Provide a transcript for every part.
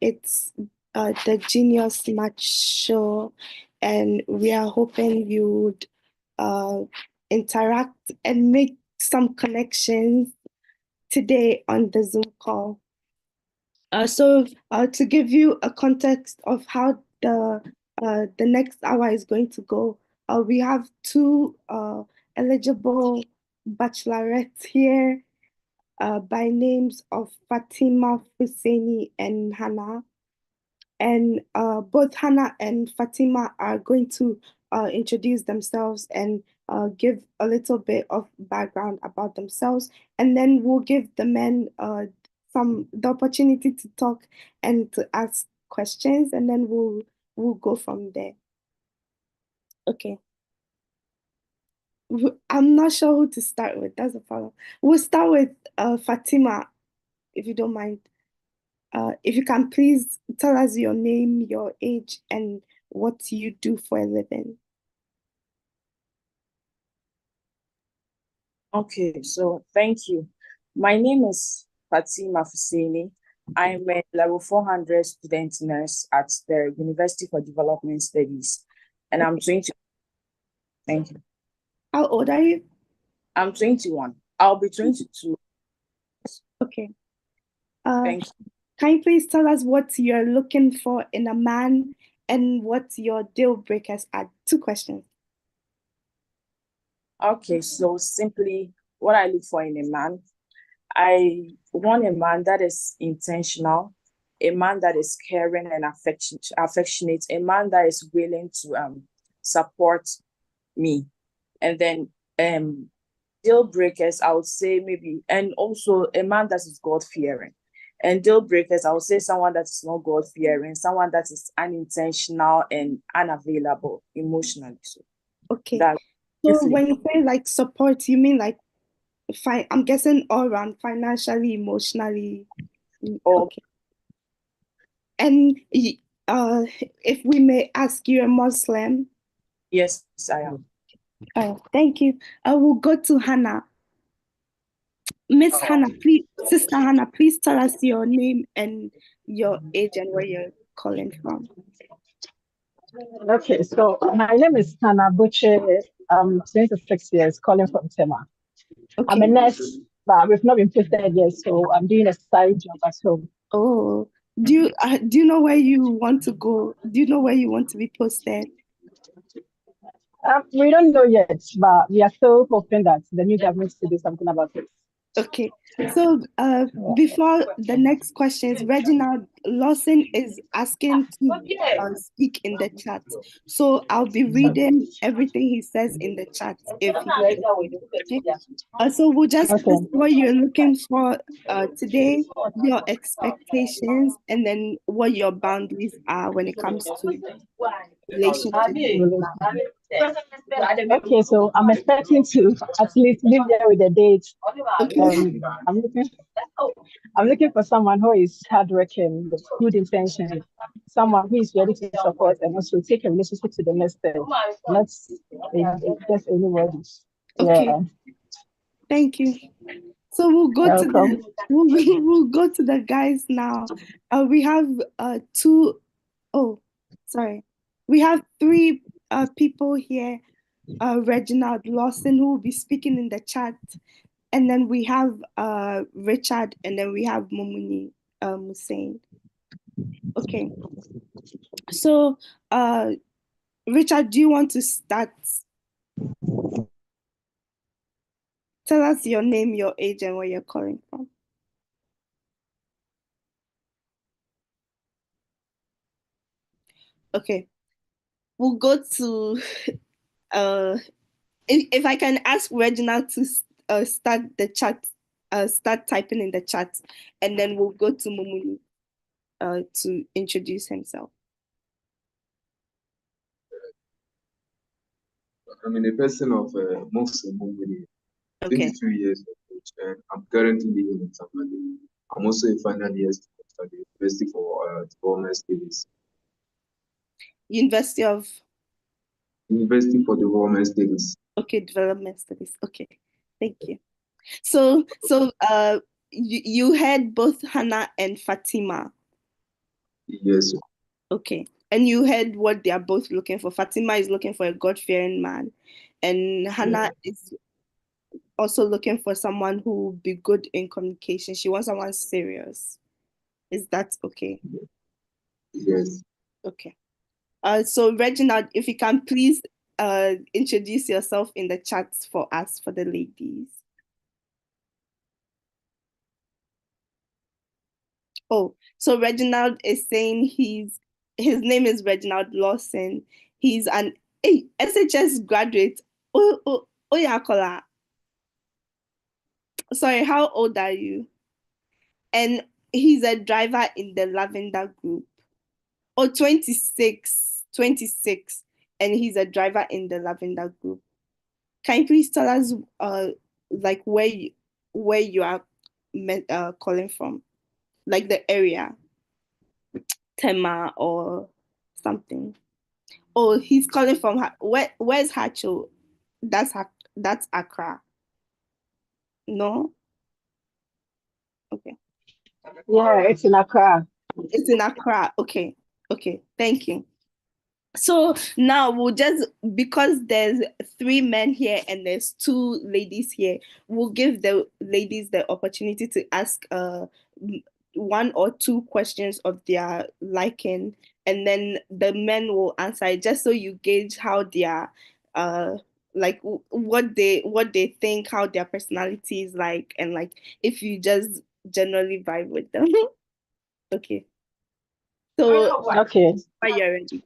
It's the Genius Match Show, and we are hoping you would interact and make some connections today on the Zoom call. So to give you a context of how the next hour is going to go, we have two eligible bachelorettes here by names of Fatima Husseini and Hannah. And both Hannah and Fatima are going to introduce themselves and give a little bit of background about themselves. And then we'll give the men the opportunity to talk and to ask questions, and then we'll go from there. Okay. I'm not sure who to start with. That's the problem. We'll start with Fatima, if you don't mind. If you can please tell us your name, your age, and what you do for a living. Okay, so thank you. My name is Fatima Fuseni. I'm a level 400 student nurse at the University for Development Studies, and I'm 20. Thank you. How old are you? I'm 21. I'll be 22. Okay. Thank you. Can you please tell us what you're looking for in a man and what your deal breakers are? 2 questions. Okay, so simply what I look for in a man, I want a man that is intentional, a man that is caring and affectionate, a man that is willing to support me. And then deal breakers, I would say maybe, and also a man that is God-fearing. And deal breakers, I would say someone that is not God-fearing, someone that is unintentional and unavailable emotionally. So Okay. that So when you say like support, you mean like I'm guessing all around, financially, emotionally. Okay. And if we may ask, you a Muslim? Yes, I am. Thank you. I will go to Hannah. Miss Hannah, please, Sister Hannah, please tell us your name and your age and where you're calling from. Okay, so my name is Hannah Butcher. I'm 26 years, calling from Tema. Okay. I'm a nurse, but we've not been posted yet, so I'm doing a side job at home. Oh, do you know where you want to go? Do you know where you want to be posted? We don't know yet, but we are still hoping that the new government will do something about it. Okay, so before the next questions, Reginald Lawson is asking to speak in the chat. So I'll be reading everything he says in the chat if he okay? So we'll just list what you're looking for today, your expectations, and then what your boundaries are when it comes to relationships. Okay, so I'm expecting to at least live there with a date. Okay. I'm looking for someone who is hardworking with good intention, someone who is ready to support and also take a relationship to the next step. Not just anybody. Okay. Yeah. Thank you. So we'll go we'll go to the guys now. We have we have 3 people here. Reginald Lawson, who will be speaking in the chat, and then we have Richard, and then we have Momuni Hussein. Okay. So Richard, do you want to start? Tell us your name, your age, and where you're calling from. Okay. We'll go to if I can ask Reginald to start the chat, start typing in the chat, and then we'll go to Mumuni to introduce himself. I'm a person of Muslim Mumuni, 22 years of age, and I'm currently living in Tamale. I'm also a final year student at the University for Development Studies. University for Development Studies. Okay, Development Studies. Okay, thank you. So you heard both Hannah and Fatima. Yes. Okay. And you heard what they are both looking for. Fatima is looking for a God-fearing man, and Hannah is also looking for someone who will be good in communication. She wants someone serious. Is that okay? Yes. Okay. So Reginald, if you can please introduce yourself in the chat for us, for the ladies. Oh, so Reginald is saying his name is Reginald Lawson. He's an SHS graduate. Oh yeah, Kola. Sorry, how old are you? And he's a driver in the Lavender Group. Oh, 26, 26, and he's a driver in the Lavender Group. Can you please tell us like where you are calling from? Like the area, Tema or something. Oh, he's calling from where's Hacho? That's Accra. No? Okay. Yeah, it's in Accra. It's in Accra. Okay. Okay. Thank you. So now we'll just, because there's three men here and there's two ladies here, we'll give the ladies the opportunity to ask one or two questions of their liking, and then the men will answer it, just so you gauge how their uh like what they think, how their personality is like, and like if you just generally vibe with them. Okay. So Okay. are you ready?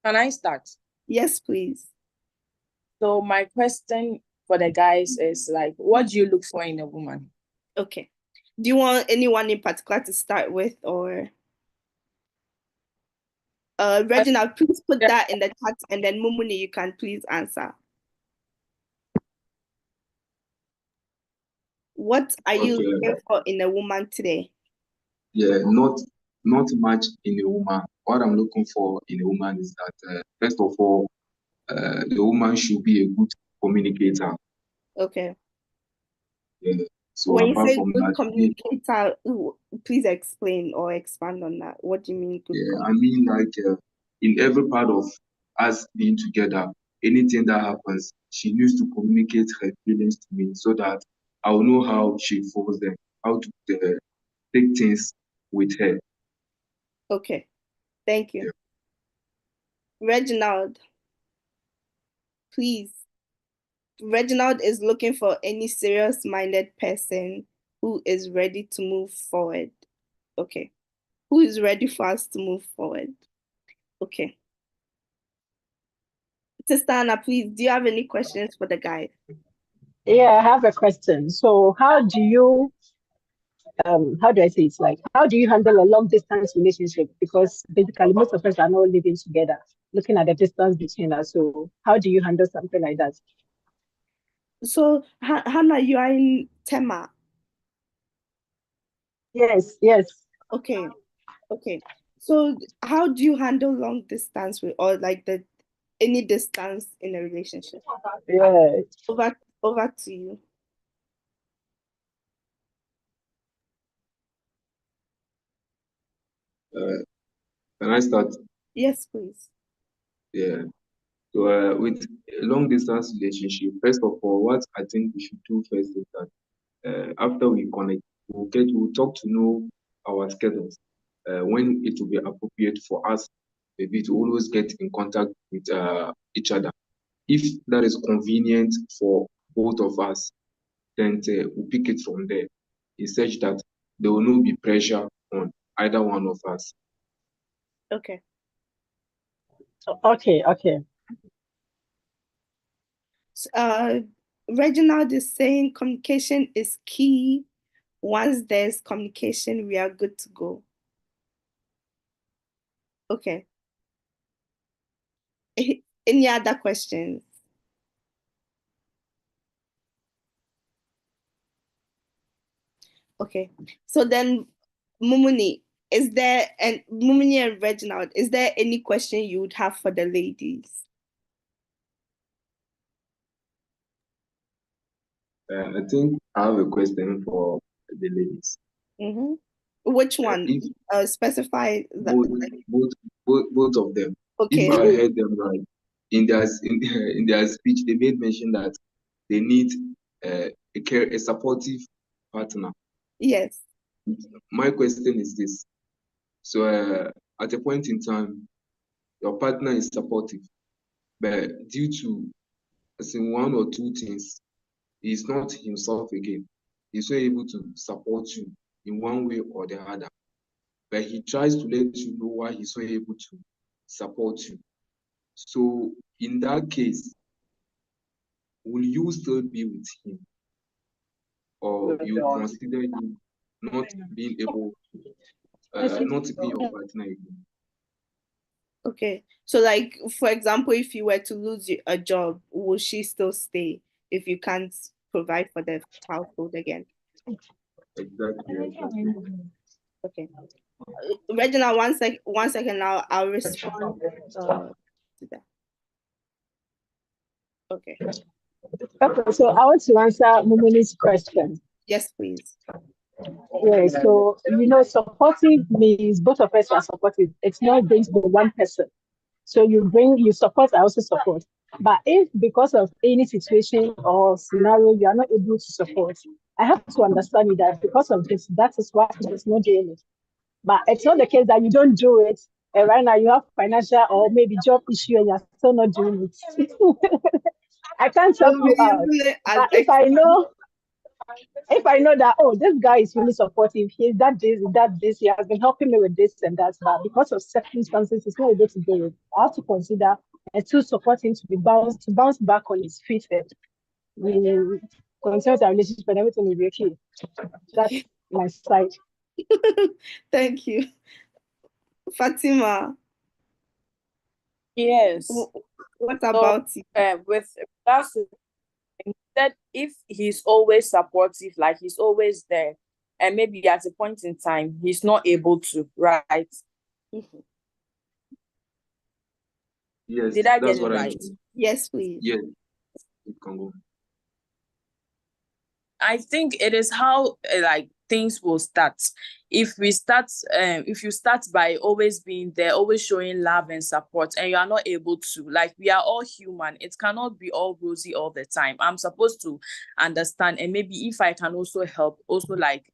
Can I start? Yes, please. So my question for the guys is like, what do you look for in a woman? Okay. Do you want anyone in particular to start with, or Reginald, please put that in the chat, and then Mumuni, you can please answer. What are you Okay. looking for in a woman today? Yeah, not much in a woman. What I'm looking for in a woman is that first of all, the woman should be a good communicator. Okay. Yeah. So When you apart say from good that, communicator, please explain or expand on that. What do you mean good yeah, I communicator? mean like in every part of us being together, anything that happens, she needs to communicate her feelings to me so that I will know how she feels them, how to take things with her. Okay. Thank Yeah. you. Reginald, please. Reginald is looking for any serious-minded person who is ready to move forward. Okay. Who is ready for us to move forward? Okay. Sister Anna, please, do you have any questions for the guys? Yeah, I have a question. So how do I say it? Like, how do you handle a long distance relationship? Because basically most of us are not living together, looking at the distance between us. So how do you handle something like that? So, Hannah, you are in Tema. Yes, yes. Okay, okay. So, how do you handle long distance with, or like the any distance in a relationship? Yeah. Over to you. Uh, can I start? Yes, please. Yeah. So with a long distance relationship, first of all, what I think we should do first is that after we connect, we'll talk to know our schedules. When it will be appropriate for us, maybe to always get in contact with each other. If that is convenient for both of us, then we'll pick it from there. In such that there will not be pressure on either one of us. Okay. Okay, okay. Reginald is saying communication is key. Once there's communication, we are good to go. Okay. Any other questions? Okay. So then, Mumuni, Mumuni and Reginald, is there any question you would have for the ladies? I think I have a question for the ladies. Mm-hmm. Which one? If Specify that. both, both of them, if Okay. I heard them right, in their in their speech, they made mention that they need a supportive partner. Yes. My question is this: so at a point in time, your partner is supportive, but due to as in one or two things, he's not himself again. He's not able to support you in one way or the other. But he tries to let you know why he's not able to support you. So in that case, will you still be with him, or you consider him not being able, not being your partner again? Okay. So, like, for example, if you were to lose a job, will she still stay if you can't provide for the household again? Exactly, exactly. Okay. Regina, one second, I'll respond to that. Okay. Okay, so I want to answer Mumuli's question. Yes, please. Yeah, so supportive means both of us are supportive. It's not going to be one person. So you support, I also support. But if because of any situation or scenario you are not able to support, I have to understand that because of this, that is why he's not doing it. But it's not the case that you don't do it, and right now you have financial or maybe job issue and you're still not doing it. I can't So help you we out. use it as But if I know that, oh, this guy is really supportive, he's that this, he has been helping me with this and that, but because of circumstances, he's not able to do it. I have to consider and to support him to bounce back on his feet and we concerns our relationship and everything will be okay. That's my side. Thank you. Fatima, Yes. what So, about you? with regards to that, if he's always supportive, like he's always there, and maybe at a point in time he's not able to, right? Mhm. Yes, Did I get that's it what I right? mean. Yes, please. Yes, it can go. I think it is how like things will start. If you start by always being there, always showing love and support, and you are not able to, like we are all human, it cannot be all rosy all the time. I'm supposed to understand, and maybe if I can also help, also like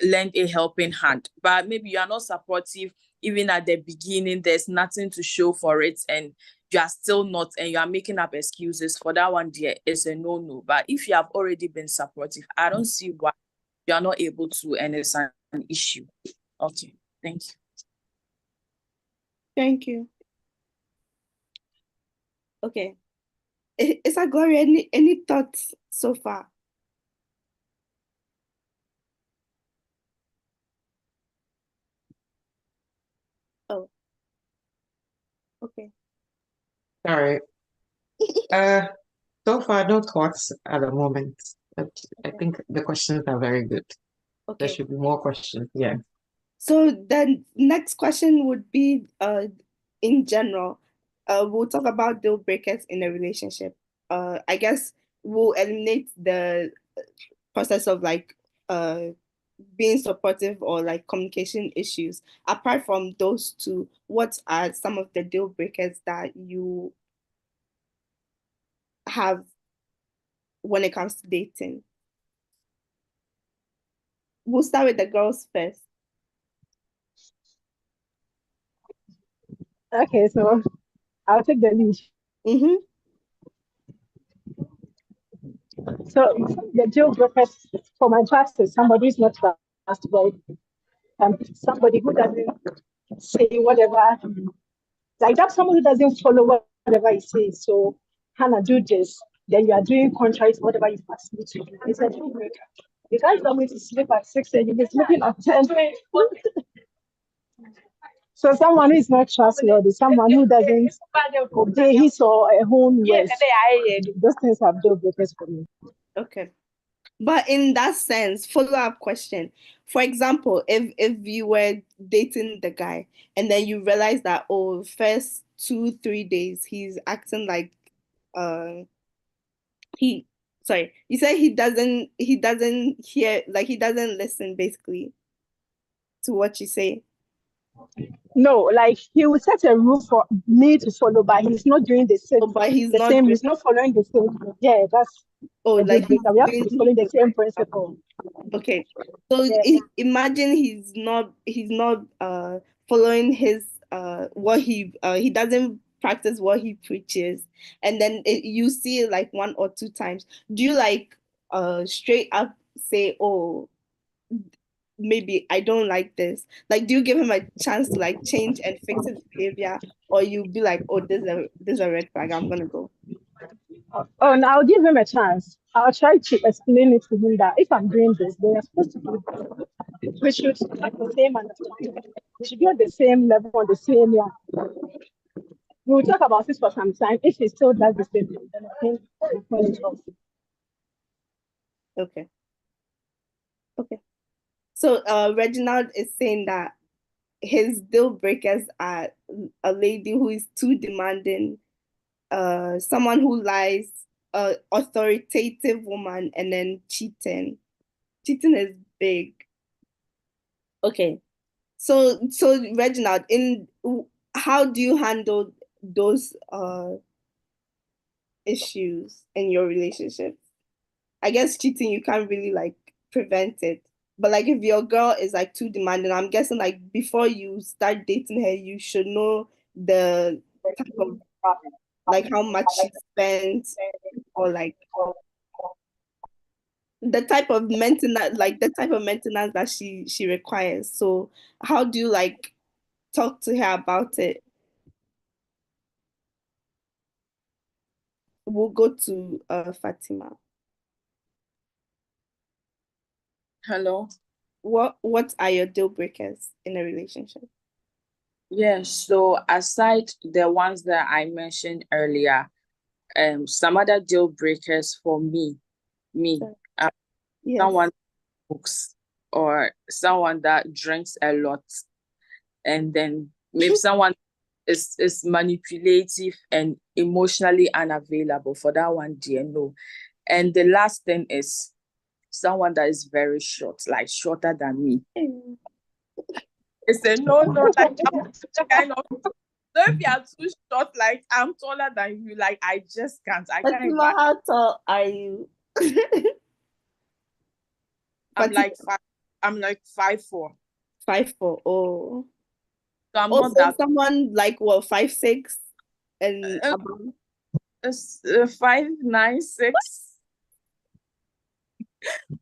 lend a helping hand. But maybe you are not supportive even at the beginning, there's nothing to show for it, and you are still not, and you are making up excuses for that one, dear, it's a no. But if you have already been supportive, I don't see why you are not able to, and it's an issue. Okay, thank you. Thank you. Okay. Is that Gloria? Any thoughts so far? Oh, okay. Sorry. So far, no thoughts at the moment, but I think the questions are very good. There Okay. should be more questions. Yeah. So the next question would be in general. We'll talk about deal breakers in a relationship. I guess we'll eliminate the process of like uh being supportive or like communication issues. Apart from those two, what are some of the deal breakers that you have when it comes to dating? We'll start with the girls first. Okay, so I'll take the lead. Mm-hmm. So the deal breakers for my past is somebody who's not trustworthy, somebody who doesn't say whatever, like that's someone who doesn't follow whatever he says. So Hannah, do this, then you are doing contrary to whatever you asked me to do. It's a deal breaker. You can't tell me to sleep at 6 and you'll be sleeping at 10. So someone who is not trustworthy, someone who doesn't obey his or her own words, those things have deal breakers for me. Okay. But in that sense, follow-up question. For example, if you were dating the guy and then you realize that oh, first 2, 3 days he's acting like uh he Sorry, you said he doesn't hear, like he doesn't listen basically to what you say. No, like he will set a rule for me to follow, but he's not doing the same. Oh, but he's The not same. doing, He's not following the same. Yeah, that's oh, a deal like he's breaker. We have to doing, be following the same principle. okay. So Yeah. imagine he's not following his what he doesn't practice what he preaches, and then you see it like one or two times. Do you like straight up say, oh, maybe I don't like this? Like, do you give him a chance to like change and fix his behavior, or you be like, oh, this is a red flag, I'm gonna go? Oh, and I'll give him a chance. I'll try to explain it to him that if I'm doing this, they are supposed to do this. We should have the same understanding. We should be on the same level, on the same, yeah. We'll talk about this for some time. If he still does the same thing, then I think we'll call it off. Okay. Okay. So Reginald is saying that his deal breakers are a lady who is too demanding, someone who lies, authoritative woman, and then cheating. Cheating is big. Okay. So Reginald, how do you handle those issues in your relationship? I guess cheating you can't really like prevent it. But like if your girl is like too demanding, I'm guessing like before you start dating her, you should know the type of, like how much she spends, or like the type of maintenance that she requires. So how do you like talk to her about it? We'll go to Fatima. Hello. What are your deal breakers in a relationship? Yes, so aside the ones that I mentioned earlier, some other deal breakers for me, Yes. someone who cooks or someone that drinks a lot, and then maybe someone is manipulative and emotionally unavailable. For that one, dear, no. And the last thing is someone that is very short, like shorter than me. It's a no, like I'm kind of. So if you are too short, like I'm taller than you, like I just can't. I can't Fatima, imagine. how tall are you? I'm Fatima, like five. I'm like 5'4". 5'4". Oh. So I'm not Also, that. someone like what, 5'6" and Uh, above? it's 5'9", 6".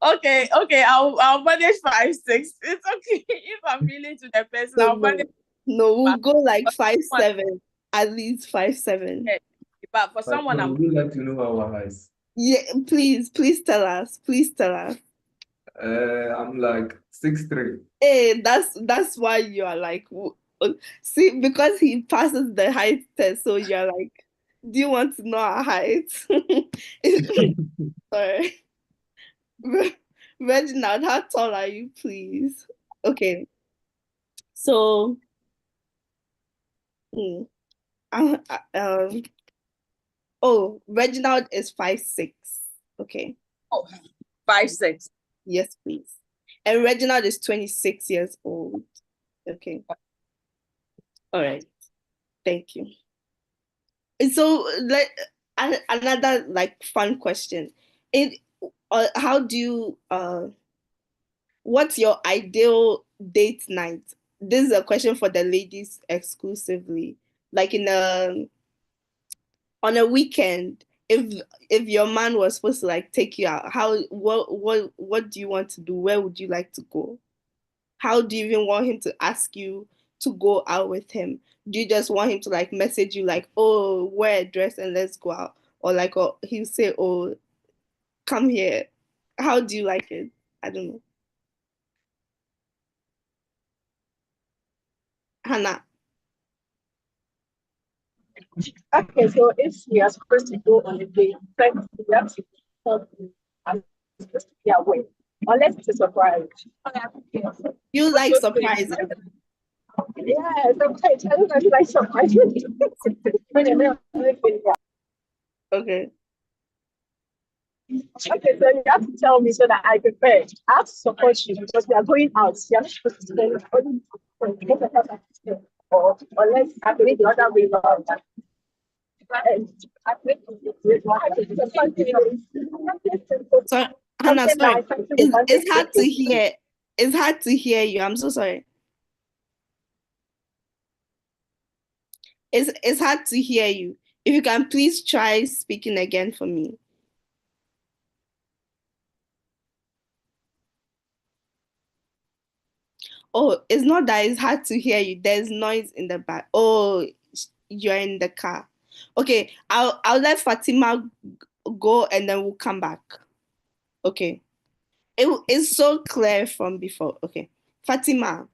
Okay. I'll manage 5'6". It's okay if I'm really to the person. No, I'll no, manage. no. We'll But go like for five someone, seven, at least 5'7". yeah, but for But someone, I'm would you like to know our heights? Yeah, please tell us. Please tell us. I'm like 6'3". Hey, that's why you are like, see, because he passes the height test, so you're like, do you want to know our height? Sorry. Reginald, how tall are you, please? Okay, so hmm, um, oh, Reginald is 5'6". Okay, 5'6". yes, please. And Reginald is 26 years old. Okay, all right, thank you. And so, another like fun question. It, how do you what's your ideal date night? This is a question for the ladies exclusively. Like on a weekend, if your man was supposed to like take you out, what do you want to do? Where would you like to go? How do you even want him to ask you to go out with him? Do you just want him to like message you like, oh, wear a dress and let's go out? Or like, oh, he'll say, oh, come here. How do you like it? I don't know. Hannah. Okay, so if we are supposed to go on a date, first we have to tell them I'm supposed to be away. Unless it's a surprise. You like surprises. Yeah, sometimes everybody likes surprises. When you're not doing it, Okay. Okay, so you have to tell me so that I prepare. I have to support you because we are going out. You are not supposed to spend only for both of us at the same, or unless I believe the other way around. And I think So Hannah, sorry. It's hard to hear. It's hard to hear you. I'm so sorry. It's hard to hear you. If you can please try speaking again for me. Oh, it's not that it's hard to hear you. There's noise in the back. Oh, you're in the car. Okay, I'll let Fatima go and then we'll come back. Okay. It's so clear from before. Okay. Fatima.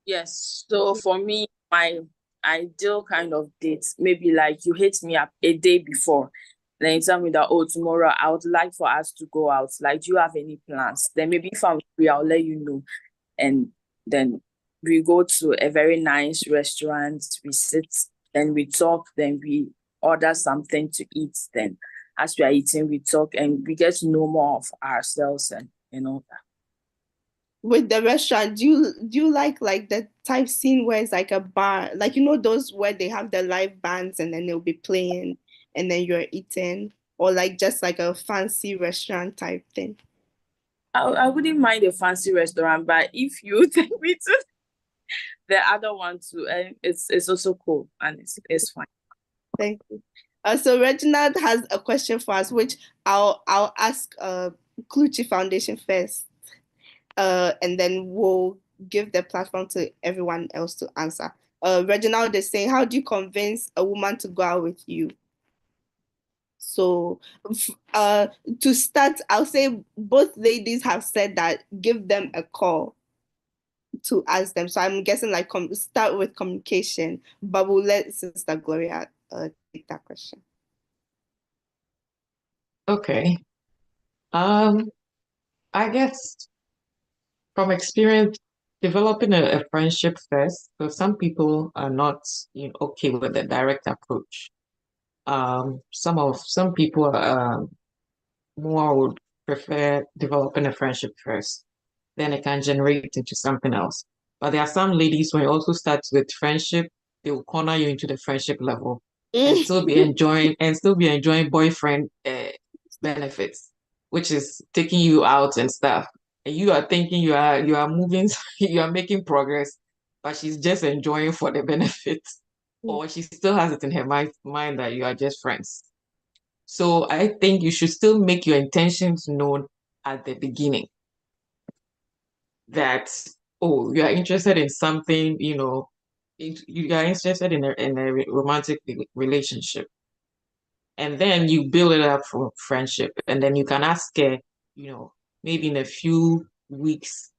Yes. So for me, my ideal kind of date, maybe like you hit me up a day before. Then you tell me that, oh, tomorrow I would like for us to go out. Like, do you have any plans? Then maybe if I'm free, I'll let you know. And then we go to a very nice restaurant, we sit and we talk, then we order something to eat. Then as we are eating, we talk and we get to know more of ourselves and all that. With the restaurant, do you like the type scene where it's like a bar, like those where they have the live bands and then they'll be playing and then you're eating, or like just like a fancy restaurant type thing? I wouldn't mind a fancy restaurant, but if you take me to the other one too, and it's also cool and it's fine. Thank you. So Reginald has a question for us, which I'll ask Clutchy Foundation first, and then we'll give the platform to everyone else to answer. Reginald is saying, how do you convince a woman to go out with you? So, to start, I'll say both ladies have said that give them a call to ask them. So I'm guessing like start with communication, but we'll let Sister Gloria take that question. Okay. I guess from experience, developing a friendship first. So some people are not, okay with the direct approach. Some people more would prefer developing a friendship first. Then it can generate into something else. But there are some ladies when you also start with friendship, they will corner you into the friendship level and still be enjoying boyfriend benefits, which is taking you out and stuff. And you are thinking you are moving, you are making progress, but she's just enjoying for the benefits, or she still has it in her mind that you are just friends. So I think you should still make your intentions known at the beginning. That, oh, you are interested in something, you are interested in a romantic relationship. And then you build it up for friendship. And then you can ask her, maybe in a few weeks,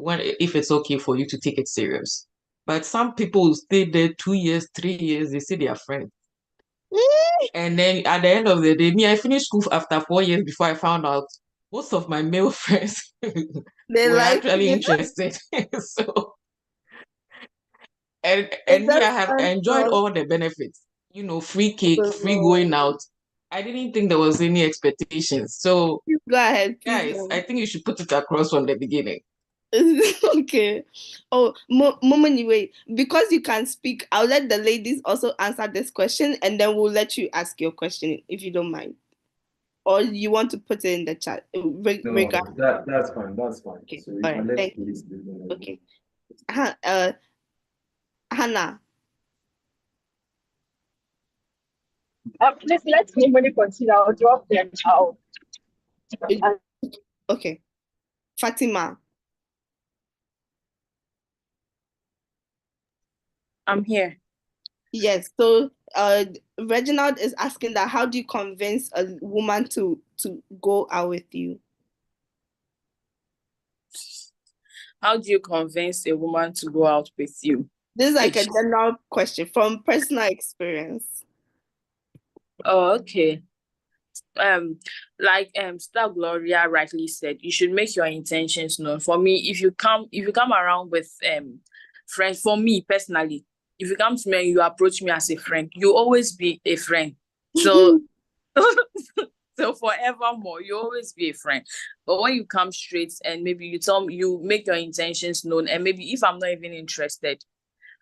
if it's okay for you to take it serious. But some people will stay there 2 years, 3 years, they say they are friends. And then at the end of the day, I finished school after 4 years before I found out most of my male friends were actually interested. So, and me, I have enjoyed all the benefits, free cake, free going out. I didn't think there was any expectations. So, go ahead, guys, I think you should put it across from the beginning. Okay. Oh, Momoni, wait. Because you can speak, I'll let the ladies also answer this question, and then we'll let you ask your question if you don't mind. Or you want to put it in the chat? No, that's fine. That's fine. Okay. So you All can right. let ladies do that. Okay. Hannah. Please let me continue. I'll drop them out. Okay. Fatima. I'm here. Yes. So Reginald is asking that how do you convince a woman to go out with you? How do you convince a woman to go out with you? This is like a general question from personal experience. Oh, okay. Like Star Gloria rightly said, you should make your intentions known. For me, if you come around with friends, for me personally, if you come to me and you approach me as a friend, you always be a friend. So so So forevermore, you always be a friend. But when you come straight and maybe you tell me, you make your intentions known, and maybe if I'm not even interested,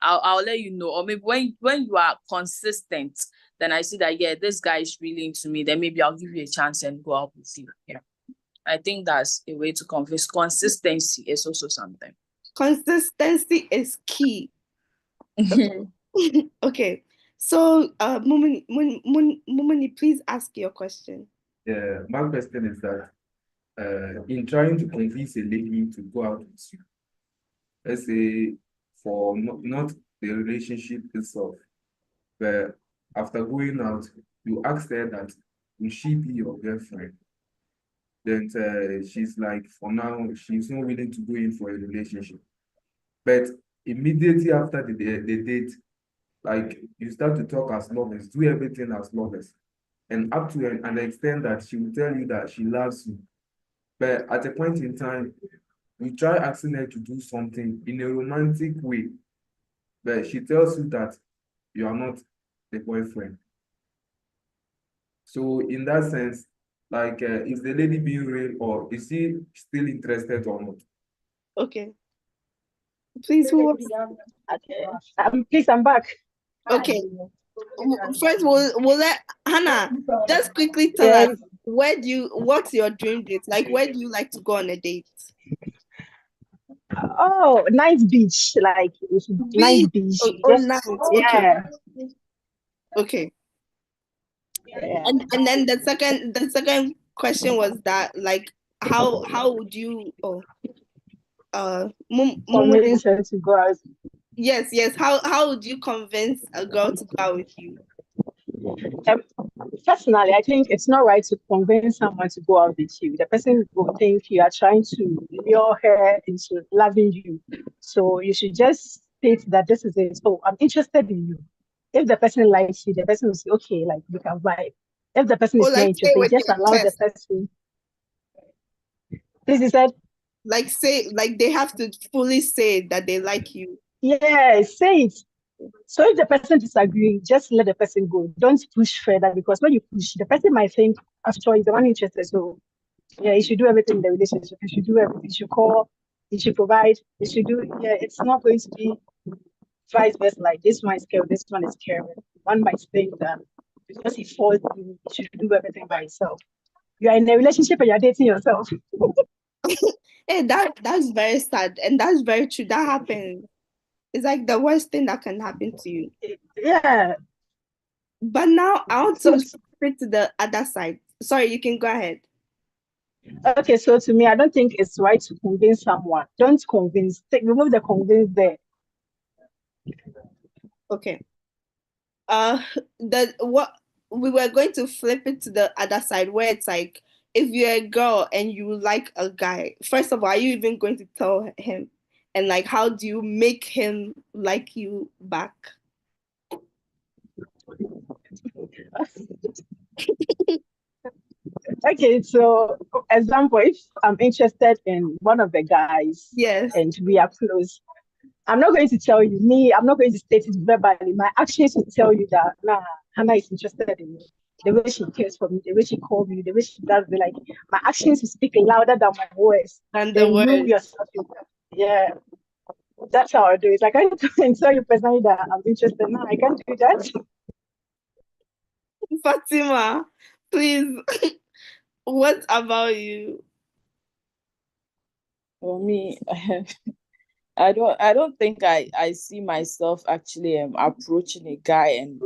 I'll let you know. Or maybe when you are consistent, then I see that yeah, this guy is really into me, then maybe I'll give you a chance and go out with you. Yeah. I think that's a way to convince. Consistency is also something. Consistency is key. Okay. So, Mumini, please ask your question. Yeah, my question is that in trying to convince a lady to go out with you, let's say for not the relationship itself, but after going out, you ask her that will she be your girlfriend? Then she's like, for now, she's not willing to go in for a relationship. But immediately after the date, like you start to talk as lovers, do everything as lovers. And up to an extent that she will tell you that she loves you. But at a point in time, you try asking her to do something in a romantic way, but she tells you that you are not the boyfriend. So in that sense, like, is the lady being real or is she still interested or not? Okay. Please, who wants? Okay. Please, I'm back. Okay. First, we'll let Hannah just quickly tell Yes. us what's your dream date? Like, where do you like to go on a date? Oh, nice beach. Like nice beach. Oh, Just nice. yeah. Okay. Yeah. And then the second question was that, like, how would you Convince her to go out. yes, how would you convince a girl to go out with you? Personally, I think it's not right to convince someone to go out with you. The person will think you are trying to lure her into loving you. So you should just state that this is it. So I'm interested in you. If the person likes you, the person will say, okay, like we can vibe. If the person is not Like, say interested, with just your allow the chest. person. This is said, Like, say, like, they have to fully say that they like you. yeah, say it. So if the person disagrees, just let the person go. Don't push further because when you push, the person might think, after all, he's the one interested. So yeah, you should do everything in the relationship. You should do everything. You should call. You should provide. You should do. Yeah, it's not going to be vice versa. Like this one is caring, this one is caring. One might think that because he forced you, you should do everything by yourself. You are in a relationship and you're dating yourself. Hey, that's very sad, and that's very true. That happens. It's like the worst thing that can happen to you. Yeah. But now I want So to flip it to the other side. Sorry, you can go ahead. okay, so to me, I don't think it's right to convince someone. Don't convince. Remove the convince there. Okay. The what we were going to flip it to the other side where it's like, if you're a girl and you like a guy, first of all, are you even going to tell him? And like, how do you make him like you back? Okay, so example, if I'm interested in one of the guys Yes. and we are close, I'm not going to tell you, I'm not going to state it verbally. My actions will tell you that, nah, Hannah is interested in me. The way she cares for me, the way she calls me, the way she does me, like my actions will speak louder than my voice. And the Then you word. yourself, yeah, that's how I do it. I can't tell you personally that I'm interested. No, I can't do that. Fatima, please, what about you? For me, I don't think I see myself actually approaching a guy and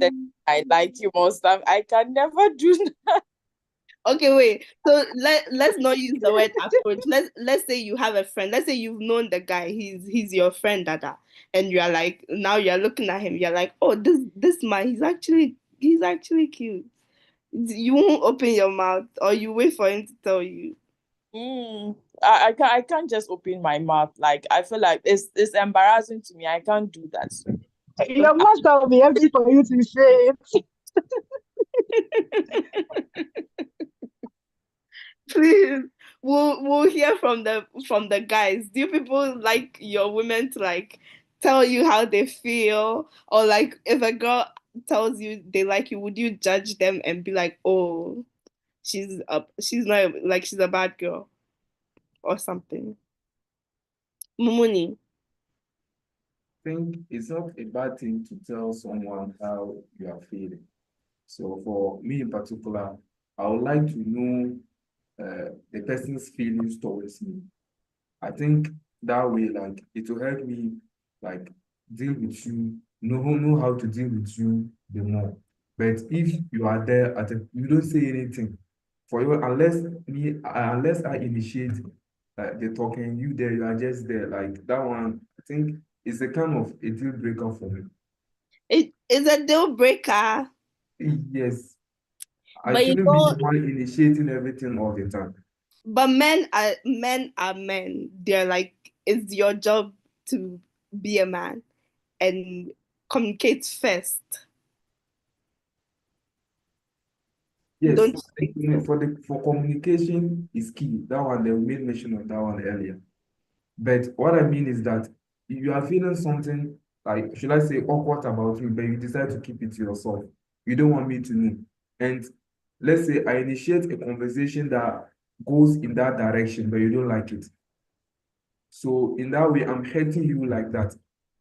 that I like you most time. I can never do that. Okay, wait. So let's not use the word approach. Let's say you have a friend. Let's say you've known the guy. He's your friend, Dada, and you are like, now you're looking at him. You're like, oh, this man, he's actually cute. You won't open your mouth, or you wait for him to tell you. I can't just open my mouth. Like I feel like it's embarrassing to me. I can't do that. Your mouth will be empty for you to say it. Please, we'll hear from the guys. Do you people like your women to like tell you how they feel, or like if a girl tells you they like you, would you judge them and be like, oh? she's not like she's a bad girl or something. Mumuni. Think it's not a bad thing to tell someone how you are feeling. So for me in particular, I would like to know the person's feelings towards me. I think that way, like, it will help me, like, deal with you, know how to deal with you the more. But if you are there you don't say anything for you, unless I initiate the talking, you are just there. Like that one, I think it's a kind of a deal breaker for me. It is a deal breaker, Yes, I but you shouldn't be the don't. one initiating everything all the time. But men. They're like, it's your job to be a man and communicate first. Yes, Don't you think so? for communication is key. That one, they made mention of that one earlier. But what I mean is that if you are feeling something, like, should I say, awkward about me, but you decide to keep it to yourself, you don't want me to know. And let's say I initiate a conversation that goes in that direction, but you don't like it. So in that way, I'm hurting you like that.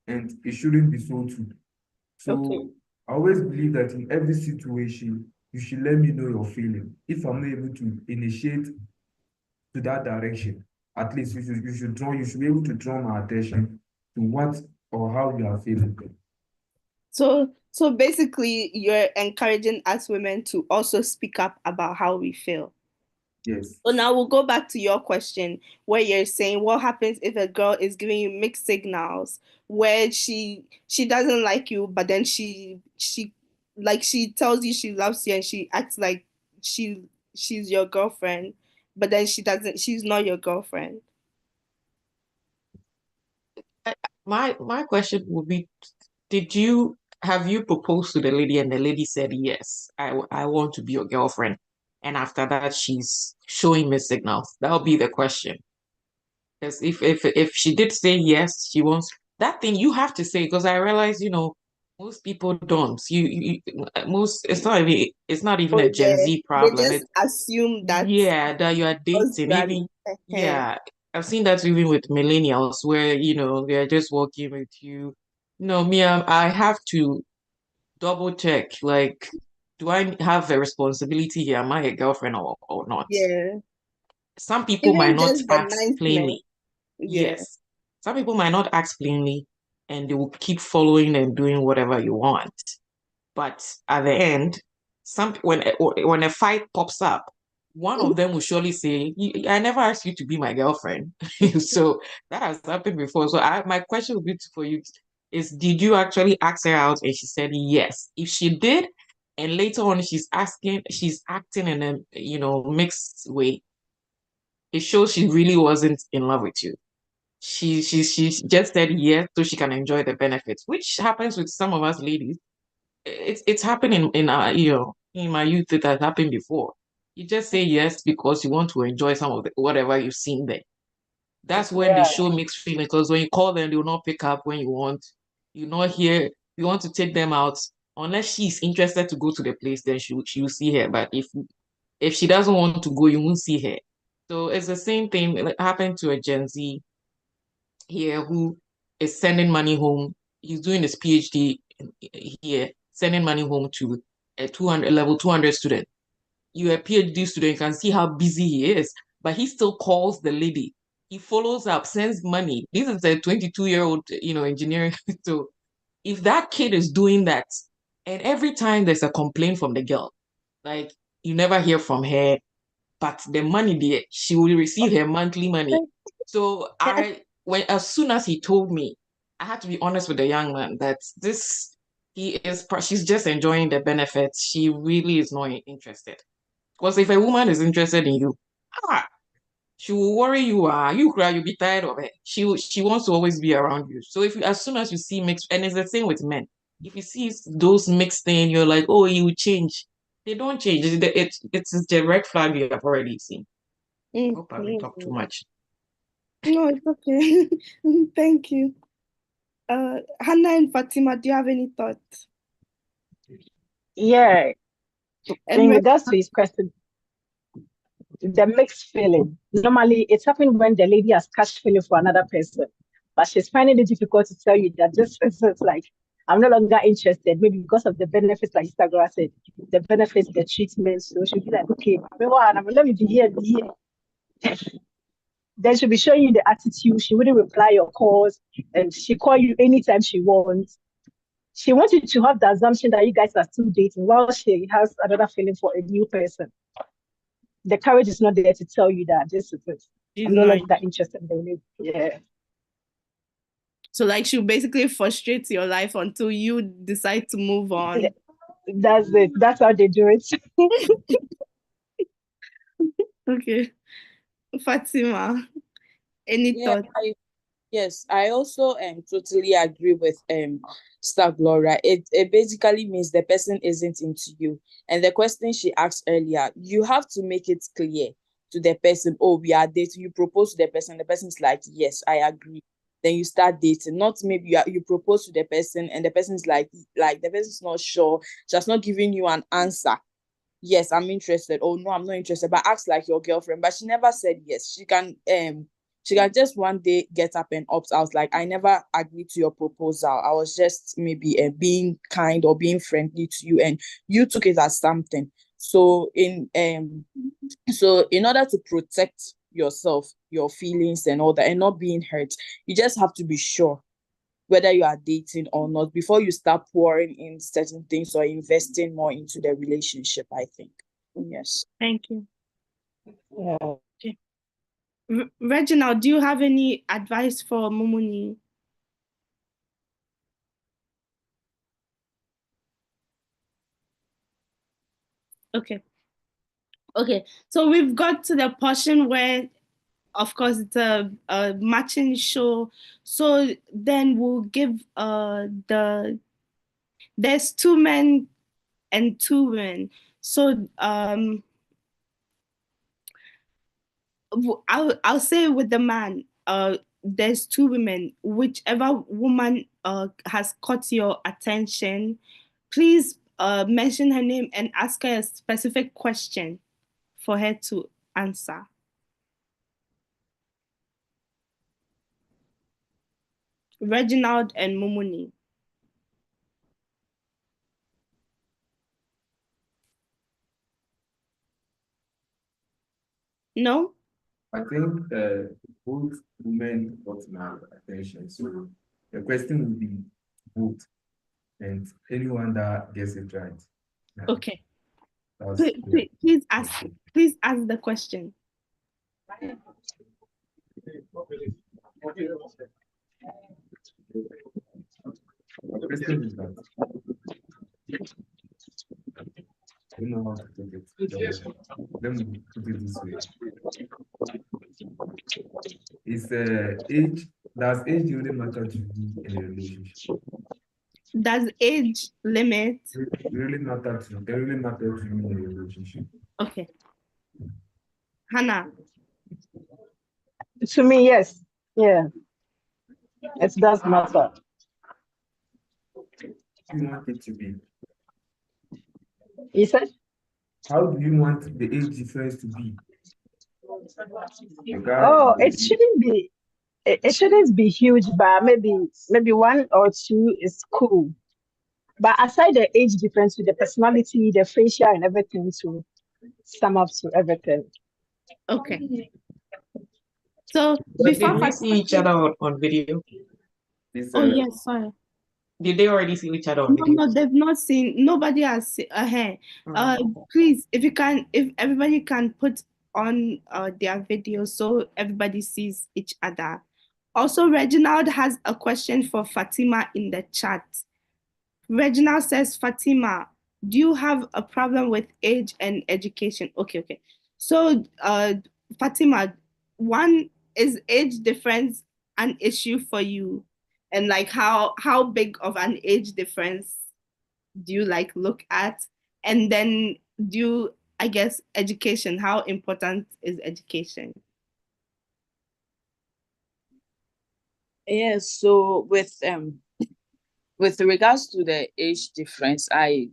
And it shouldn't be so too. Okay. So I always believe that in every situation, you should let me know your feeling. If I'm not able to initiate to that direction, at least you should be able to draw my attention to what or how you are feeling. So basically, you're encouraging us women to also speak up about how we feel. Yes. So now we'll go back to your question where you're saying what happens if a girl is giving you mixed signals where she doesn't like you, but then she tells you she loves you and she acts like she she's your girlfriend, but then she's not your girlfriend. My question would be, have you proposed to the lady and the lady said yes, I want to be your girlfriend, and after that she's showing me signals? That'll be the question. Because if she did say yes, she wants that thing, you have to say, because I realize, most people don't. Most it's not even Oh a Gen yeah. Z They problem. just It's assume that yeah, that you are because dating. you are Even uh yeah, I've seen that even with millennials where, they're just working with you. No, me, I have to double check, like, do I have a responsibility here? Am I a girlfriend or not? yeah. Some people might Even not just the ask niceness. plainly. Yeah. Yes. Some people might not ask plainly and they will keep following and doing whatever you want. But at the end, when a fight pops up, one of them will surely say, I never asked you to be my girlfriend. So that has happened before. So my question would be for you is, did you actually ask her out and she said yes? If she did, and later on she's acting in a mixed way, it shows she really wasn't in love with you. She just said yes so she can enjoy the benefits, which happens with some of us ladies. It's happening in our in my youth. It has happened before. You just say yes because you want to enjoy some of whatever you've seen there. That's when they Yeah, show mixed feelings, because when you call them, they will not pick up when you want. You not here. You want to take them out. Unless she's interested to go to the place, then she will see her. But if she doesn't want to go, you won't see her. So it's the same thing that happened to a Gen Z here who is sending money home. He's doing his PhD here, sending money home to a 200 level 200 student. You're a PhD student, you can see how busy he is, but he still calls the lady. He follows up, sends money. This is a 22-year-old, engineering. So if that kid is doing that, and every time there's a complaint from the girl, like, you never hear from her, but the money there, she will receive her monthly money. So as soon as he told me, I had to be honest with the young man that she's just enjoying the benefits. She really is not interested. Because if a woman is interested in you, ah, she will worry you. You cry, you'll be tired of it. She wants to always be around you. So as soon as you see mixed, and it's the same with men. If you see those mixed things, you're like, oh, you change. They don't change. It's the red flag you have already seen. I hope I haven't talked too Mhm. much. No, it's okay. Thank you. Hannah and Fatima, do you have any thoughts? Yeah, And in regards to his question, the mixed feeling. Normally, it's happened when the lady has catch feeling for another person, but she's finding it difficult to tell you that this person is like, I'm no longer interested, maybe because of the benefits, like Instagram said, the benefits, the treatment. So she'll be like, okay, let me be here, be here. Then she'll be showing you the attitude. She wouldn't reply your calls, and she call you anytime she wants. She wants you to have the assumption that you guys are still dating while she has another feeling for a new person. The courage is not there to tell you that this is it. I'm no longer interested in the relationship. Yeah. So like she'll basically frustrate your life until you decide to move on. That's it. That's how they do it. Okay. Fatima, any thoughts? Yes, I also totally agree with Star Gloria. It basically means the person isn't into you. And the question she asked earlier, you have to make it clear to the person, oh, we are dating. You propose to the person's like, yes, I agree. Then you start dating. Not maybe you propose to the person and the person's like the person's not sure. Just not giving you an answer. Yes, I'm interested. Oh no, I'm not interested. But ask like your girlfriend. But she never said yes. She can just one day get up and opt out. Like, I never agreed to your proposal. I was just maybe being kind or being friendly to you, and you took it as something. So in order to protect yourself, your feelings and all that, and not being hurt, you just have to be sure whether you are dating or not before you start pouring in certain things or investing more into the relationship, I think. Yes. Thank you. Yeah. Okay. Reginald, do you have any advice for Mumuni? Okay. Okay. So we've got to the portion where, of course, it's a matching show. So then we'll give there's 2 men and 2 women. So I'll say with the man, there's 2 women. Whichever woman has caught your attention, please mention her name and ask her a specific question for her to answer. Reginald and Mumuni. No? I think both women got my attention. So the question will be both, and anyone that gets it right. Okay. That's Please ask the question. The question is that I don't know how to put it. Let me put it this way. Is does age really matter to you in a relationship? Does age limit? Really matter to you in a relationship? Okay. Hannah. To me, yes. Yeah. It does matter. You want it to be? You said? How do you want the age difference to be? Oh, it shouldn't be. It shouldn't be huge, but maybe 1 or 2 is cool. But aside the age difference, with the personality, the facial, and everything to sum up to everything. Okay. So Did we see each other on video? Oh yes, sorry. Did they already see each other on video? No, they've not seen. Nobody has seen. Please, if everybody can put on their video so everybody sees each other. Also, Reginald has a question for Fatima in the chat. Reginald says, Fatima, do you have a problem with age and education? Okay. So, Fatima, one, is age difference an issue for you? And like how big of an age difference do you like look at? And then I guess education, how important is education? Yes, so with regards to the age difference, I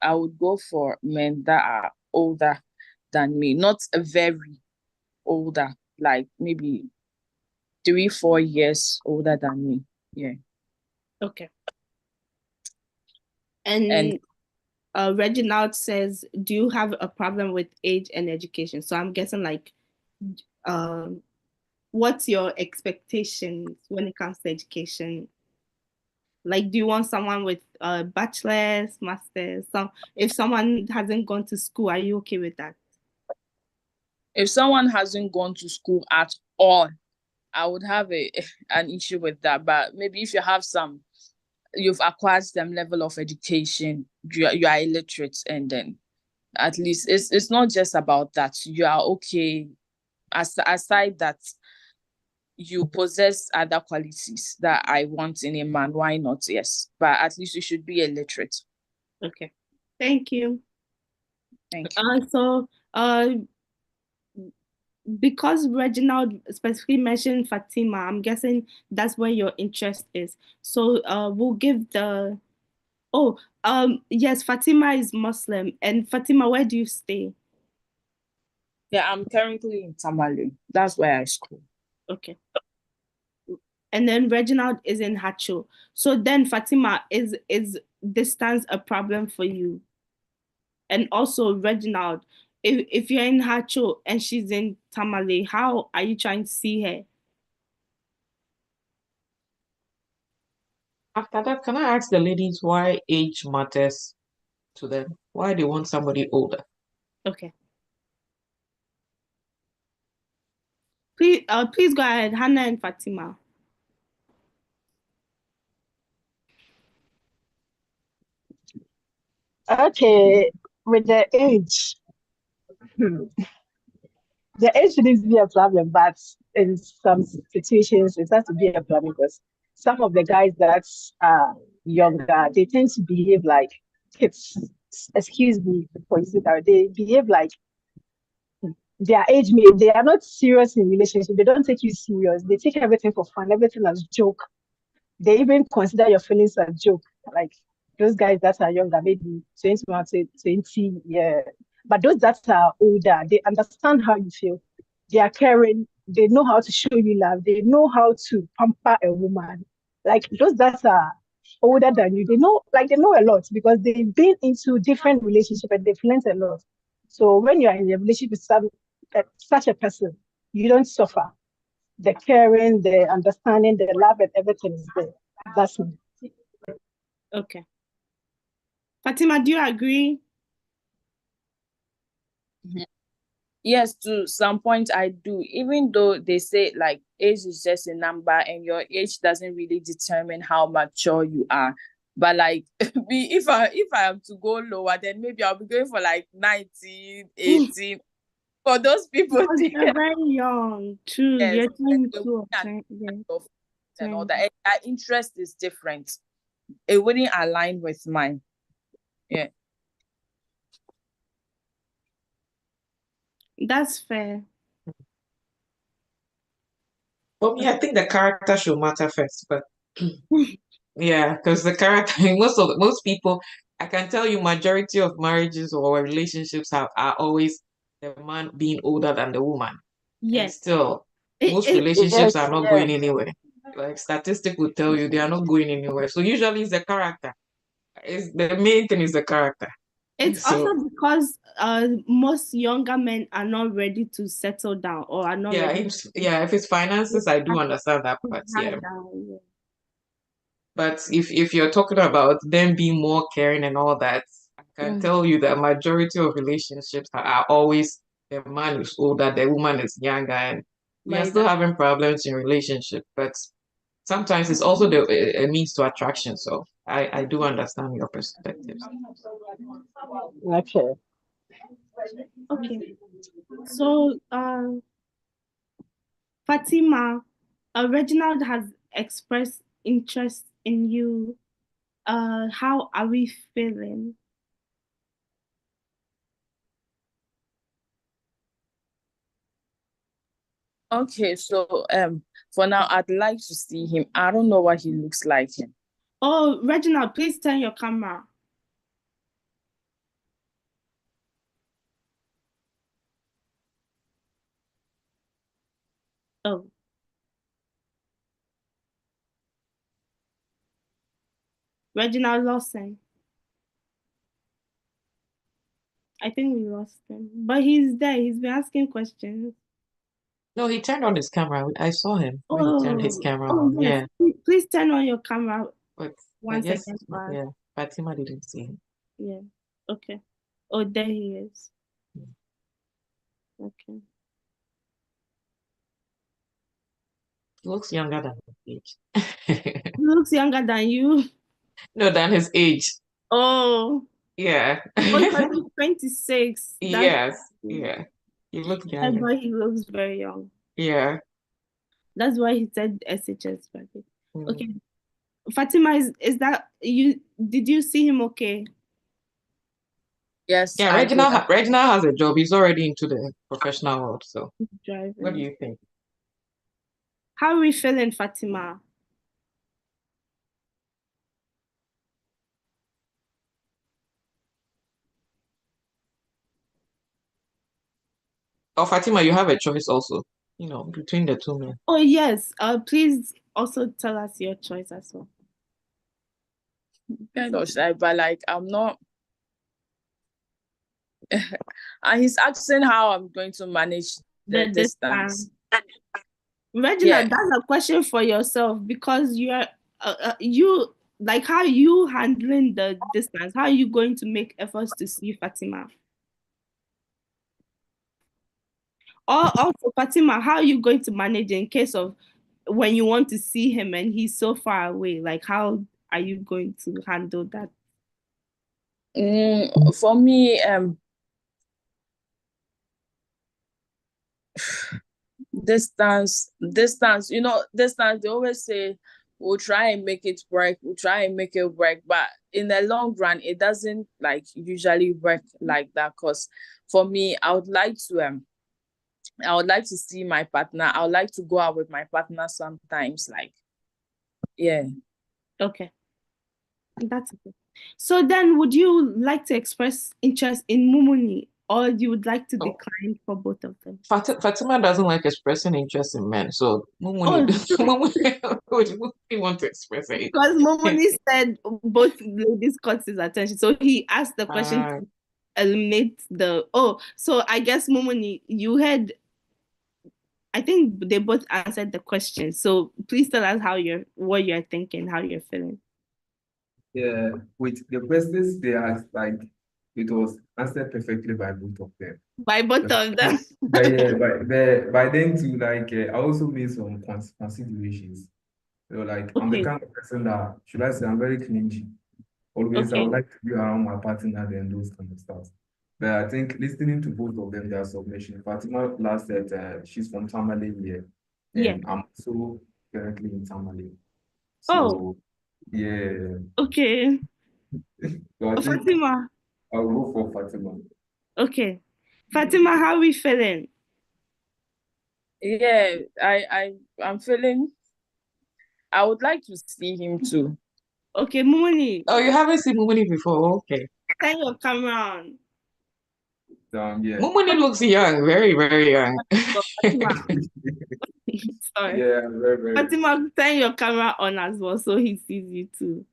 would go for men that are older than me, not a very older, like maybe 3-4 years older than me. Yeah. Okay. And And Reginald says, do you have a problem with age and education? So I'm guessing like, what's your expectations when it comes to education? Like, do you want someone with bachelors, masters? If someone hasn't gone to school, are you okay with that? if someone hasn't gone to school at all, I would have an issue with that. But maybe if you have you've acquired some level of education, you are illiterate, and then at least it's not just about that. You are okay. Aside that, you possess other qualities that I want in a man. Why not? Yes, but at least you should be illiterate. Okay. Thank you. Thank you. So because Reginald specifically mentioned Fatima, I'm guessing that's where your interest is. So we'll give the yes, Fatima is Muslim. And Fatima, where do you stay? Yeah, I'm currently in Tamale. That's where I school. Okay. And then Reginald is in Hacho. So then Fatima, is distance a problem for you? And also Reginald, if you're in Hacho and she's in Tamale, how are you trying to see her? After that, can I ask the ladies why age matters to them? Why they want somebody older? Okay. Please go ahead, Hannah and Fatima. Okay, with the age, hmm, the age shouldn't be a problem, but in some situations, it has to be a problem because some of the guys that are younger, they tend to behave like kids. Excuse me for using that. They behave like their age mate. They are not serious in relationship. They don't take you serious. They take everything for fun, everything as joke. They even consider your feelings a joke. Like those guys that are younger, maybe 21 to 20, yeah. But those that are older, they understand how you feel. They are caring. They know how to show you love. They know how to pamper a woman. Like those that are older than you, they know a lot because they've been into different relationships and they've learned a lot. So when you're in a relationship with such a person, you don't suffer. The caring, the understanding, the love, and everything is there. That's me. Okay. Fatima, do you agree? Yes, to some point I do. Even though they say like age is just a number and your age doesn't really determine how mature you are. But like if I have to go lower, then maybe I'll be going for like 19, 18. For those people, Because you're very young, true. yes, You're and they 22 or wouldn't 20, yeah, understand of and all 20. that. And their interest is different. It wouldn't align with mine. Yeah. That's fair. For me, I think the character should matter first, but yeah, because the character, most people, I can tell you, majority of marriages or relationships are always the man being older than the woman, and Yes. still, It, most it, relationships are Yes, not yeah. going anywhere. Like statistic will tell you, they are not going anywhere. So usually, it's the character. It's the main thing is the character. it's also So because most younger men are not ready to settle down or are not yeah, ready if it's to finances, I do understand that part. hang Yeah. down. Yeah. But if you're talking about them being more caring and all that, I can Mm. tell you that majority of relationships are always the man is older, the woman is younger, and we are By still that. having problems in relationship. But sometimes it's also a means to attraction. So I do understand your perspectives. Okay. Okay. So Fatima, Reginald has expressed interest in you. How are we feeling? Okay, so for now I'd like to see him. I don't know what he looks like. Oh, Reginald, please turn your camera. Oh. Reginald Lawson. I think we lost him. But he's there. He's been asking questions. No, he turned on his camera. I saw him when he turned his camera on. Yes. Yeah, Please turn on your camera but I one guess second for us. yeah, Fatima didn't see him. Yeah. Okay. Oh, there he is. Okay. He looks younger than his age. He looks younger than you. No, than his age. Oh. Yeah. Oh, because he's 26. Yes. Yeah. He looks younger. But he looks very young. Yeah. That's why he said SHS bracket. Mm. Okay. Fatima, is that you? Did you see him okay? Yes, Yeah, I did. Reginald has a job. He's already into the professional world. So Driving. what do you think? How are we feeling, Fatima? Oh, Fatima, you have a choice also, between the two men. Oh yes. Please also tell us your choice as well. Kind of shy, but like I'm not. And he's asking how I'm going to manage the distance. Reginald, Yeah. that's a question for yourself because you're you like how you handling the distance. How are you going to make efforts to see Fatima? Or also Fatima, how are you going to manage in case of when you want to see him and he's so far away? Like how are you going to handle that? For me, distance, distance, they always say we'll try and make it work, but in the long run it doesn't like usually work like that. Because for me, I would like to see my partner. I would like to go out with my partner sometimes, like, yeah. Okay. That's okay. So then would you like to express interest in Mumuni or you would like to decline for both of them? Fatima doesn't like expressing interest in men, so Mumuni would want to express it. Because Momoni said both ladies caught his attention. So he asked the question to eliminate so I guess Momoni, you heard, I think they both answered the question. So please tell us what you're thinking, how you're feeling. Yeah, with the questions they asked, like it was answered perfectly by both of them. By both of them. But yeah, by then too, like I also made some considerations. So like I'm the kind of person that, should I say, I'm very clingy. Always I would like to be around my partner and those kind of stuff. But I think listening to both of them, their submission. Fatima last said she's from Tamale here. And I'm also currently in Tamale. So yeah. Okay. So I think Fatima. I'll go for Fatima. Okay. Fatima, how are we feeling? Yeah, I'm feeling, I would like to see him too. Okay, Mumuni. Oh, you haven't seen Mumuni before? Okay. Turn your camera on. Yeah. Mumuni looks young, very, very young. Sorry. Yeah, very, very. Fatima, turn your camera on as well so he sees you too.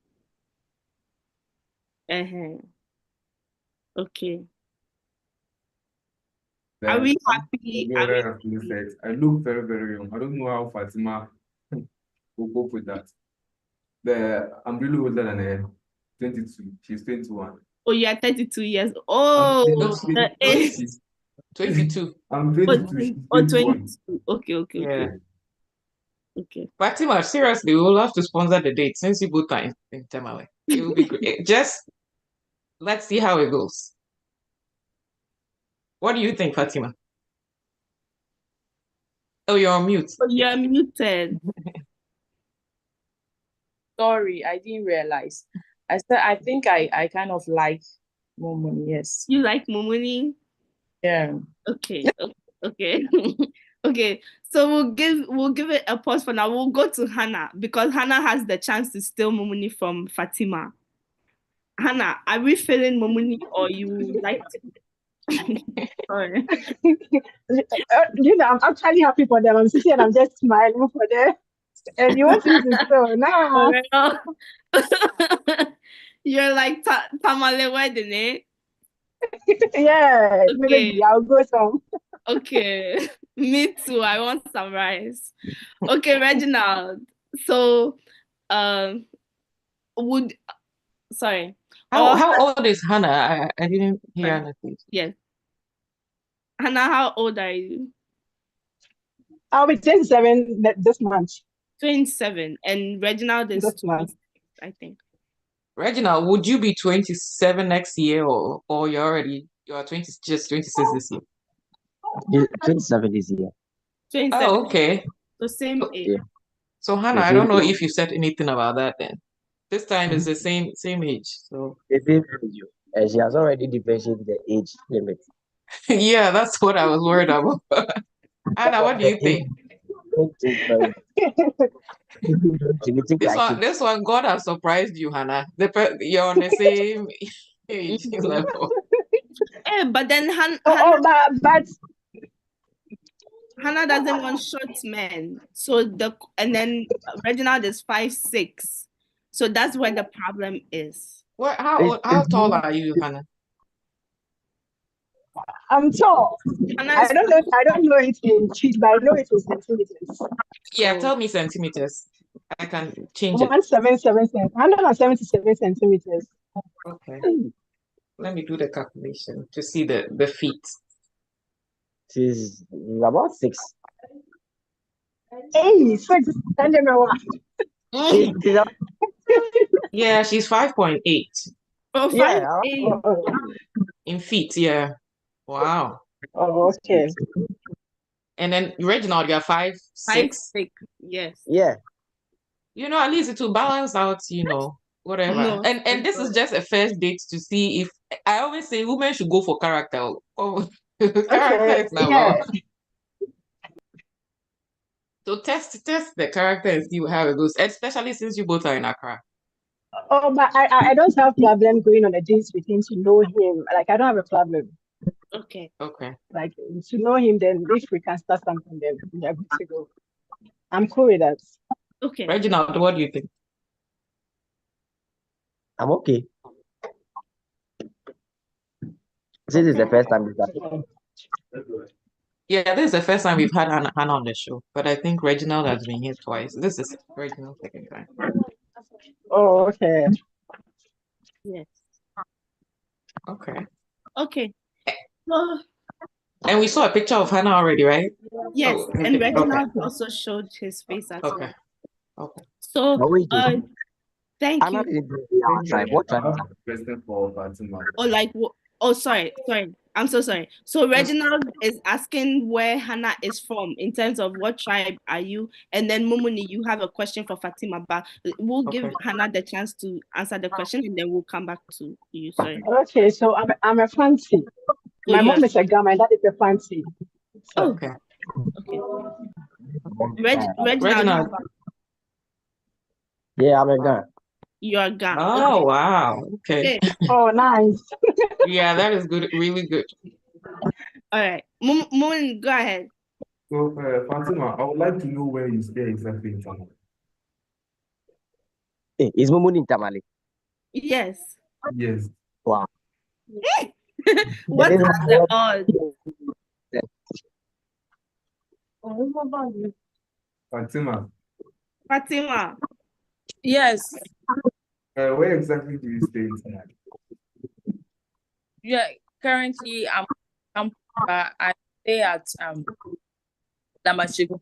Okay. Are we happy? I look very, very young. I don't know how Fatima will cope with that. But I'm really older than her. 22. She's 21. Oh, you're 32 years. Oh, the age. 22. I'm 22. She's 21. 22. Okay. Yeah. Okay. Fatima, seriously, we'll have to sponsor the date since you both are in Tamale. It will be great. Just let's see how it goes. What do you think, Fatima? Oh, you're on mute. Oh, you're muted. Sorry, I didn't realize. I said I think I kind of like Momoni, yes. You like Momoni? Yeah. Okay. Okay. So we'll give it a pause for now. We'll go to Hannah because Hannah has the chance to steal Momoni from Fatima. Hannah, are we feeling Momoni or you like to? Sorry. I'm actually happy for them. I'm sitting and I'm just smiling for them. And you want me to so nah. You're like Tamale wedding, eh? Yeah, Okay. maybe I'll go some. Okay. Me too. I want some rice. Okay, Reginald. So, would sorry. How old is Hannah? I didn't hear anything. Yes. Hannah, how old are you? I'll be 27 this month. 27. And Reginald is This month. 26, I think. Reginald, would you be 27 next year, or you are 20, just 26 this year? 27 this year. 27. Oh, okay. So same age. Yeah. So Hannah, The I don't same know age. if you said anything about that then. This time is the same age. So The same age. And she has already differentiated the age limit. yeah, that's what I was worried about. Hannah, what do you think? Don't think very you think like it. This one, God has surprised you, Hannah. You're on the same age level. But then But Hannah doesn't want short men. So and then Reginald is 5'6". So that's where the problem is. How tall are you, Hannah? I'm tall. Hannah I is don't know it in feet, but I know it in centimeters. Yeah, tell me centimeters. I can change it. 177 centimeters. Okay. Let me do the calculation to see the feet. She's about 6. Hey, so just stand there now. Yeah, she's 5.8 Oh, Yeah. 5'8". in feet. Yeah. Wow. Oh, okay. And then Reginald, you're 5'6". 5'6". Yes. Yeah. At least it will balance out, whatever. No. And this is just a first date to see if I always say women should go for character. Oh, character is number Yeah. one. So test the character and see how it goes, especially since you both are in Accra. Oh, but I don't have problem going on a date with him to know him. Like, I don't have a problem. Okay. Like, to know him, then if we can start something, then we are good to go. I'm cool with that. Okay. Reginald, what do you think? I'm okay. This is the first time we've done. Yeah, this is the first time we've had Hannah on the show, but I think Reginald has been here twice. This is Reginald's second time. Oh, okay. Yes. Okay. Okay. So, And we saw a picture of Hannah already, right? yes, Oh, and okay. Reginald also showed his face as well. Okay. So, thank Anna you. didn't do our tribe. What tribe is that? Question for Fatima. Oh, like, oh, sorry. I'm so sorry. So Reginald is asking where Hannah is from in terms of what tribe are you, and then Mumuni, you have a question for Fatima, but we'll give Hannah the chance to answer the question, and then we'll come back to you. Sorry. Okay, so I'm a fancy. My mom is a guy, my dad is a fancy. So. Okay. Reginald. Yeah, I'm a guy. You're a guy. Oh, wow. Okay. Oh, nice. Yeah, that is good. Really good. All right. Moon, go ahead. So, Fatima, I would like to know where you stay exactly in Tamale. Is Mumun in Tamale? Yes. Yes. Wow. What are the odds? Fatima. Yes. Where exactly do you stay in Tamale? Yeah. Currently, I stay at Damashego.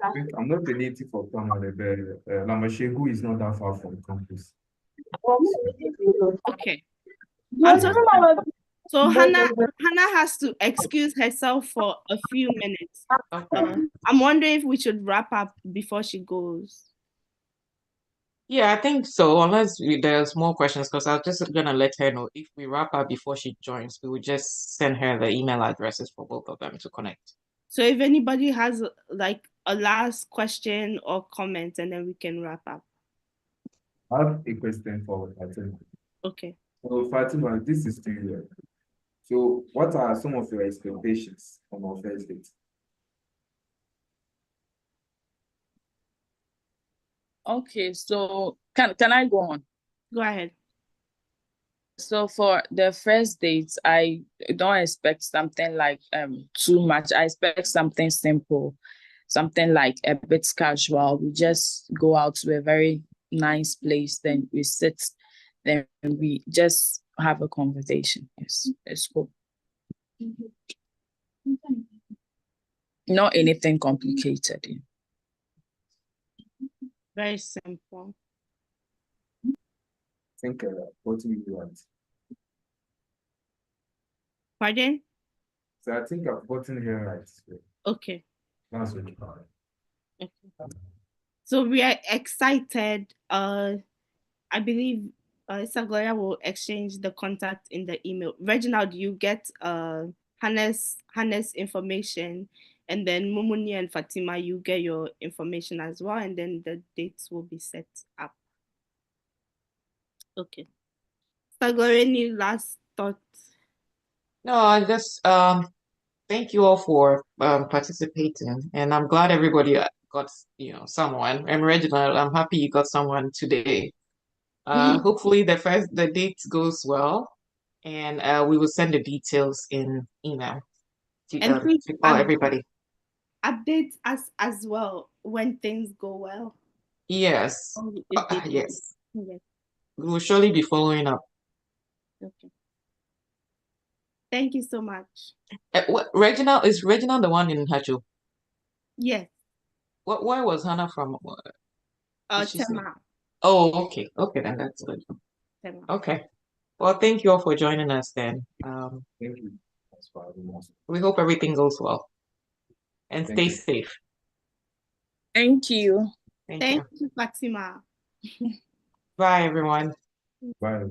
I'm not a native of Tamale, but Lamashegu is not that far from campus. Okay. So Hannah has to excuse herself for a few minutes. I'm wondering if we should wrap up before she goes. Yeah, I think so, unless there's more questions, because I was just going to let her know if we wrap up before she joins, we would just send her the email addresses for both of them to connect. So if anybody has like a last question or comment, and then we can wrap up. I have a question for Fatima. Okay. So Fatima, this is to you. So what are some of your expectations from our first date? Okay, so can I go on? Go ahead. So for the first date, I don't expect something like too much. I expect something simple, something like a bit casual. We just go out to a very nice place, then we sit, then we just have a conversation. Yes, it's cool. Not anything complicated. Very simple. Think what do you want? Pardon? So I think I've gotten here right. So Okay. that's what you are. Okay. So we are excited. I believe Sagloria will exchange the contact in the email. Reginald, you get Hannah's information, and then Mumuni and Fatima, you get your information as well, and then the dates will be set up. Okay. Sagloria, any last thoughts? No, I just thank you all for participating, and I'm glad everybody got someone. And Reginald, I'm happy you got someone today. Hopefully the date goes well, and we will send the details in email And please to call everybody. update us as well when things go well. Yes, If they yes, yes. we will surely be following up. Okay. Thank you so much. Reginald, is Reginald the one in Hacho? Yes. Where was Hannah from? Did she say? Tema. Oh, okay, then that's good. Tema. Okay. Well, thank you all for joining us then. Thank you. That's for having us. We hope everything goes well. And Thank stay you. safe. Thank you. Thank Thank you. you, Fatima. Bye, everyone. Bye.